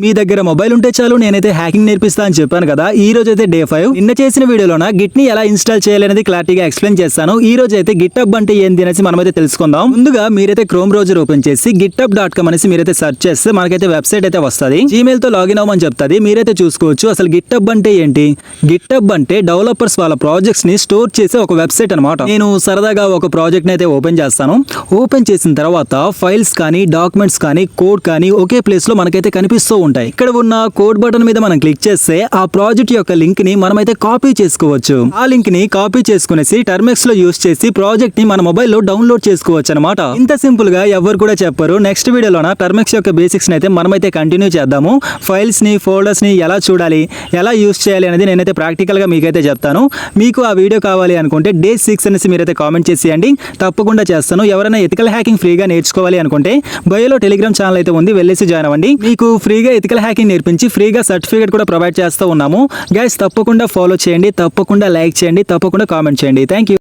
మీ దగ్గర మొబైల్ ఉంటే చాలు నేనైతే హ్యాకింగ్ నేర్పిస్తా అని చెప్పాను కదా. ఈ రోజు అయితే డే 5. నిన్న చేసిన వీడియోలోన గిట్ ని ఎలా ఇన్స్టాల్ చేయాలనేది క్లారిటీగా ఎక్స్ప్లెయిన్ చేస్తాను. ఈ రోజు అయితే గిట్హబ్ అంటే ఏంది అనేసి మనమైతే తెలుసుకుందాం. ముందుగా మీరైతే క్రోమ్ బ్రౌజర్ ఓపెన్ చేసి github.com అనేసి మీరైతే సెర్చ్ చేస్తే మనకైతే వెబ్సైట్ అయితే వస్తుంది. జీమెయిల్ తో లాగిన్ అవ్వమని చెప్తుంది. మీరైతే చూసుకోవచ్చు అసలు గిట్హబ్ అంటే ఏంటి. గిట్హబ్ అంటే డెవలపర్స్ వాళ్ళ ప్రాజెక్ట్స్ ని స్టోర్ చేసే ఒక వెబ్సైట్ అనమాట. నేను సరదాగా ఒక ప్రాజెక్ట్ ని అయితే ఓపెన్ చేస్తాను. ఓపెన్ చేసిన తర్వాత ఫైల్స్ కానీ డాక్యుమెంట్స్ కానీ కోడ్ కానీ ఒకే ప్లేస్ లో మనకైతే కనిపిస్తూ ఉంటాయి. ఇక్కడ ఉన్న కోడ్ బటన్ మీద మనం క్లిక్ చేస్తే ఆ ప్రాజెక్ట్ యొక్క లింక్ ని మనమైతే కాపీ చేసుకోవచ్చు. ఆ లింక్ ని కాపీ చేసుకునేసి టర్మెక్స్ లో యూస్ చేసి ప్రాజెక్ట్ ని మన మొబైల్ లో డౌన్లోడ్ చేసుకోవచ్చు అనమాట. ఇంత సింపుల్ గా ఎవరు కూడా చెప్పరు. నెక్స్ట్ వీడియోలోన టర్మెక్స్ యొక్క బేసిక్స్ అయితే మనమైతే కంటిన్యూ చేద్దాము. ఫైల్స్ ని ఫోల్డర్స్ ని ఎలా చూడాలి, ఎలా యూస్ చేయాలి అనేది నేనైతే ప్రాక్టికల్ గా మీకైతే చెప్తాను. మీకు ఆ వీడియో కావాలి అనుకుంటే డే 6 అనేసి మీరైతే కామెంట్ చేసేయండి, తప్పకుండా చేస్తాను. ఎవరైనా ఎథికల్ హ్యాకింగ్ ఫ్రీగా నేర్చుకోవాలి అనుకుంటే బయోలో టెలిగ్రామ్ ఛానల్ అయితే ఉంది, వెళ్ళేసి జాయిన్ అవ్వండి. మీకు ఫ్రీగా ఎథికల్ హ్యాకింగ్ నేర్పించి ఫ్రీగా సర్టిఫికేట్ కూడా ప్రొవైడ్ చేస్తూ ఉన్నాము. గైస్ తప్పకుండా ఫాలో చేయండి, తప్పకుండా లైక్ చేయండి, తప్పకుండా కామెంట్ చేయండి. Thank you.